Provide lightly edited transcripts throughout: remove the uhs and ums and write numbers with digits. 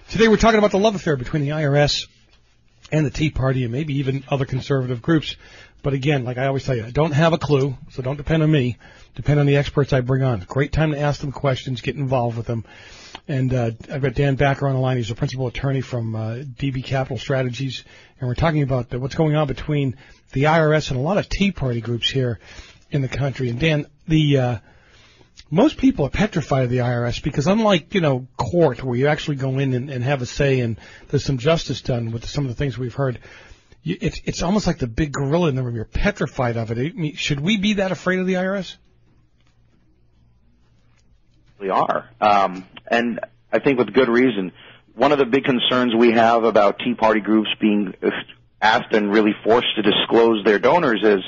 Today we're talking about the love affair between the IRS and the Tea Party and maybe even other conservative groups. But again, like I always tell you, I don't have a clue, so don't depend on me. Depend on the experts I bring on. Great time to ask them questions, get involved with them. And I've got Dan Backer on the line. He's a principal attorney from DB Capital Strategies. And we're talking about what's going on between the IRS and a lot of Tea Party groups here in the country. And Dan, most people are petrified of the IRS because unlike, court where you actually go in and have a say and there's some justice done with some of the things we've heard, it's almost like the big gorilla in the room. You're petrified of it. I mean, should we be that afraid of the IRS? We are. And I think with good reason. One of the big concerns we have about Tea Party groups being asked and really forced to disclose their donors is,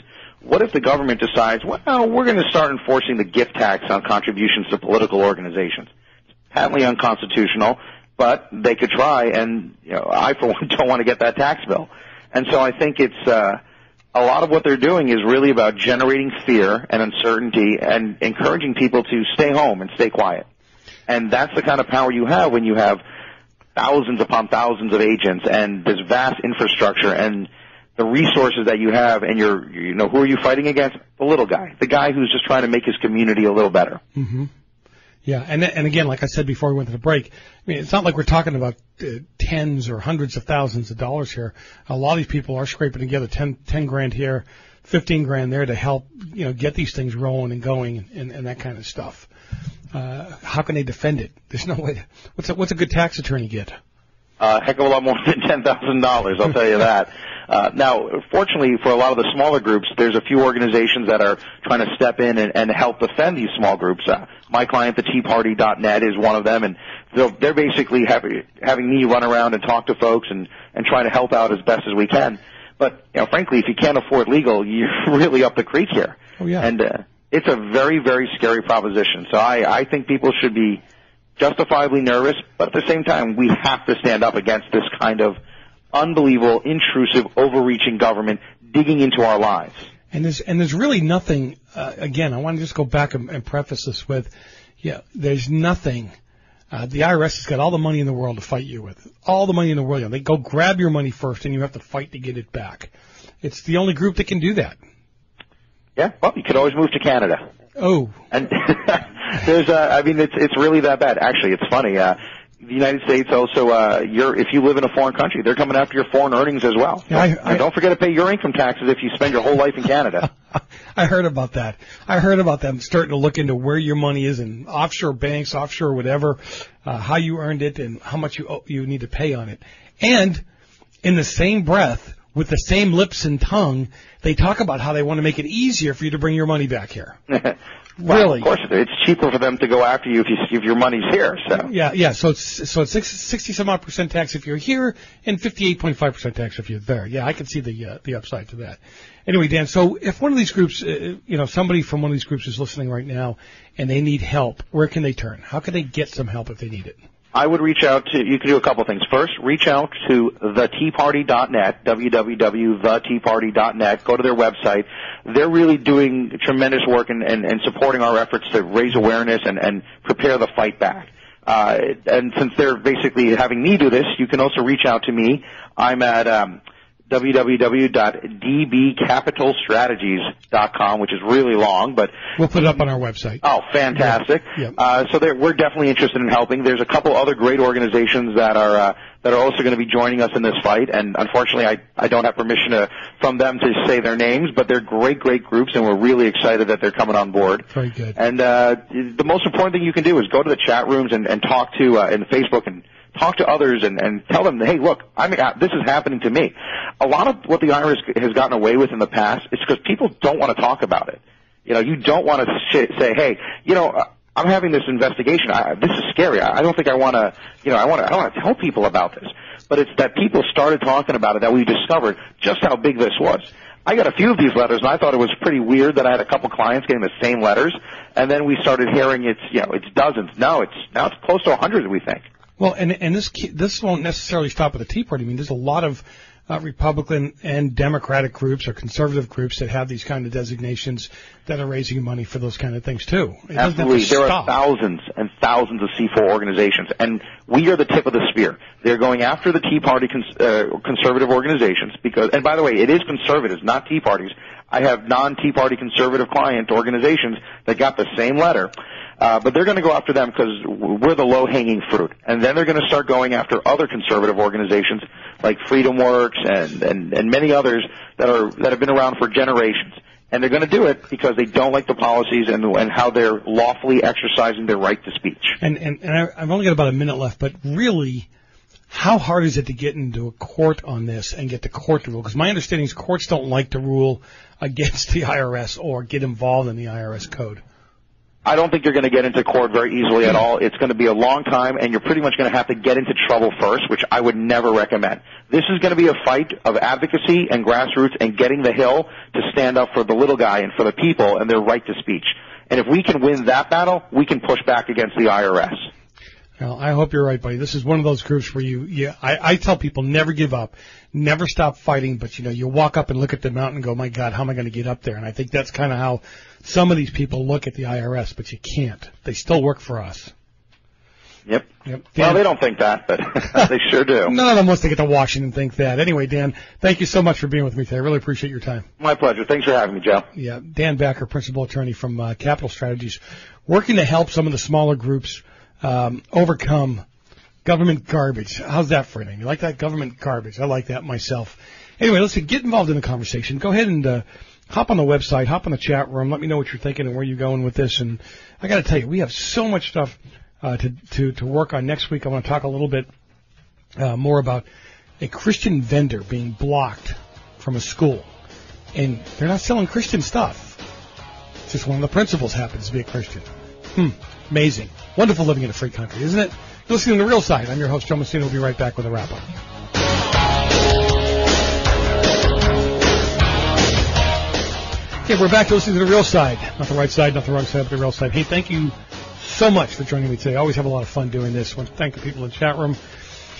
what if the government decides, well, we're going to start enforcing the gift tax on contributions to political organizations? It's patently unconstitutional, but they could try, and I, for one, don't want to get that tax bill. And so I think it's a lot of what they're doing is really about generating fear and uncertainty and encouraging people to stay home and stay quiet. And that's the kind of power you have when you have thousands upon thousands of agents and this vast infrastructure and the resources that you have, and who are you fighting against? The little guy, the guy who's just trying to make his community a little better. Mm-hmm. Yeah, and again, like I said before we went to the break, I mean, it's not like we're talking about tens or hundreds of thousands of dollars here. A lot of these people are scraping together 10 grand here, 15 grand there to help, get these things rolling and going and that kind of stuff. How can they defend it? There's no way. What's a good tax attorney get? Heck of a lot more than $10,000, I'll tell you that. Now, fortunately for a lot of the smaller groups, there's a few organizations that are trying to step in and help defend these small groups. My client, the TeaParty.net, is one of them, and they're basically having me run around and talk to folks and try to help out as best as we can. But, frankly, if you can't afford legal, you're really up the creek here. Oh, yeah. And it's a very, very scary proposition. So I think people should be justifiably nervous, but at the same time, we have to stand up against this kind of unbelievable, intrusive, overreaching government digging into our lives. And there's really nothing. Again, I want to just go back and preface this with, there's nothing. The IRS has got all the money in the world to fight you with, all the money in the world. They go grab your money first, and you have to fight to get it back. It's the only group that can do that. Yeah, well, you could always move to Canada. Oh, and it's really that bad. Actually, it's funny. The United States also, if you live in a foreign country, they're coming after your foreign earnings as well. Yeah, don't forget to pay your income taxes if you spend your whole life in Canada. I heard about that. I heard about them starting to look into where your money is in offshore banks, offshore whatever, how you earned it, and how much you need to pay on it. And in the same breath, with the same lips and tongue, they talk about how they want to make it easier for you to bring your money back here. Well, really? Of course, it's cheaper for them to go after you if your money's here. So yeah. So it's 60-some-odd% tax if you're here, and 58.5% tax if you're there. Yeah, I can see the upside to that. Anyway, Dan, so if one of these groups, somebody from one of these groups is listening right now, and they need help, where can they turn? How can they get some help if they need it? I would reach out to, you can do a couple things. First, reach out to theteaparty.net, www.theteaparty.net. Go to their website. They're really doing tremendous work and supporting our efforts to raise awareness and prepare the fight back. And since they're basically having me do this, you can also reach out to me. I'm at www.dbcapitalstrategies.com, which is really long, but we'll put it up on our website. Oh, fantastic! Yeah. So we're definitely interested in helping. There's a couple other great organizations that are also going to be joining us in this fight, and unfortunately, I don't have permission from them to say their names, but they're great groups, and we're really excited that they're coming on board. Very good. And the most important thing you can do is go to the chat rooms and talk to in Facebook and talk to others and tell them, hey, look, this is happening to me. A lot of what the IRS has gotten away with in the past is because people don't want to talk about it. You don't want to say, hey, I'm having this investigation. This is scary. I don't think I want to, I want to tell people about this. But it's that people started talking about it that we discovered just how big this was. I got a few of these letters, and I thought it was pretty weird that I had a couple clients getting the same letters, and then we started hearing it's dozens. Now it's close to 100, we think. Well, and this won't necessarily stop at the Tea Party. I mean, there's a lot of Republican and Democratic groups or conservative groups that have these kind of designations that are raising money for those kind of things too. Absolutely. There are thousands and thousands of C4 organizations, and we are the tip of the spear. They're going after the Tea Party conservative organizations because, and by the way, it is conservatives, not Tea Parties. I have non-Tea Party conservative client organizations that got the same letter. But they're going to go after them because we're the low-hanging fruit. And then they're going to start going after other conservative organizations like Freedom Works and many others that have been around for generations. And they're going to do it because they don't like the policies and how they're lawfully exercising their right to speech. And I've only got about a minute left, but really, how hard is it to get into a court on this and get the court to rule? Because my understanding is courts don't like to rule against the IRS or get involved in the IRS code. I don't think you're going to get into court very easily at all. It's going to be a long time, and you're pretty much going to have to get into trouble first, which I would never recommend. This is going to be a fight of advocacy and grassroots and getting the Hill to stand up for the little guy and for the people and their right to speech. And if we can win that battle, we can push back against the IRS. Well, I hope you're right, buddy. This is one of those groups where I tell people never give up, never stop fighting, but you walk up and look at the mountain and go, my God, how am I going to get up there? And I think that's kind of how some of these people look at the IRS, but you can't. They still work for us. Yep. Dan, well, they don't think that, but they sure do. None of them wants to get to Washington think that. Anyway, Dan, thank you so much for being with me today. I really appreciate your time. My pleasure. Thanks for having me, Joe. Yeah, Dan Backer, principal attorney from Capital Strategies, working to help some of the smaller groups overcome government garbage. How's that for anything? You like that? Government garbage. I like that myself. Anyway, listen, get involved in the conversation. Go ahead and hop on the website, hop on the chat room. Let me know what you're thinking and where you're going with this. And I got to tell you, we have so much stuff to work on next week. I want to talk a little bit more about a Christian vendor being blocked from a school. And they're not selling Christian stuff. It's just one of the principals happens to be a Christian. Amazing. Wonderful living in a free country, isn't it? You're listening to The Real Side. I'm your host, Joe Messina. We'll be right back with a wrap-up. Okay, we're back to listening to The Real Side. Not the right side, not the wrong side, but The Real Side. Hey, thank you so much for joining me today. I always have a lot of fun doing this. I want to thank the people in the chat room.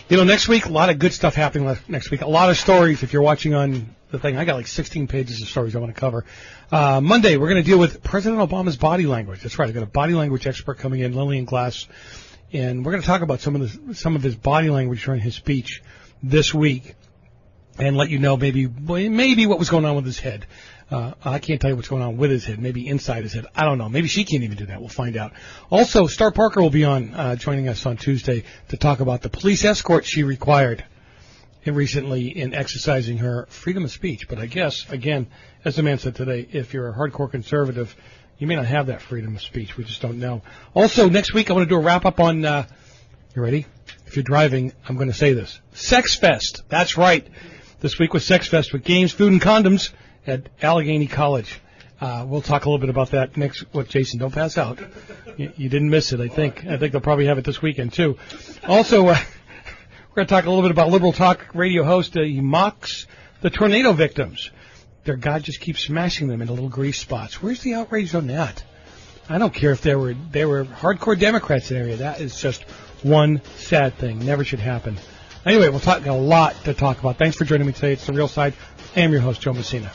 Next week, a lot of good stuff happening next week. A lot of stories. If you're watching on the thing, I got like 16 pages of stories I want to cover. Monday, we're going to deal with President Obama's body language. That's right. I've got a body language expert coming in, Lillian Glass, and we're going to talk about some of his body language during his speech this week, and let you know maybe what was going on with his head. I can't tell you what's going on with his head, maybe inside his head. I don't know. Maybe she can't even do that. We'll find out. Also, Star Parker will be on, joining us on Tuesday to talk about the police escort she required recently in exercising her freedom of speech. But I guess, again, as the man said today, if you're a hardcore conservative, you may not have that freedom of speech. We just don't know. Also, next week I want to do a wrap-up on, you ready? If you're driving, I'm going to say this. Sex Fest. That's right. This week was Sex Fest with games, food, and condoms at Allegheny College. We'll talk a little bit about that next. What, Jason? Don't pass out. You didn't miss it, I think. I think they'll probably have it this weekend, too. Also, we're going to talk a little bit about Liberal Talk radio host. He mocks the tornado victims. Their God just keeps smashing them into little grease spots. Where's the outrage on that? I don't care if they were hardcore Democrats in the area. That is just one sad thing. Never should happen. Anyway, we'll talk a lot to talk about. Thanks for joining me today. It's The Real Side. I am your host, Joe Messina.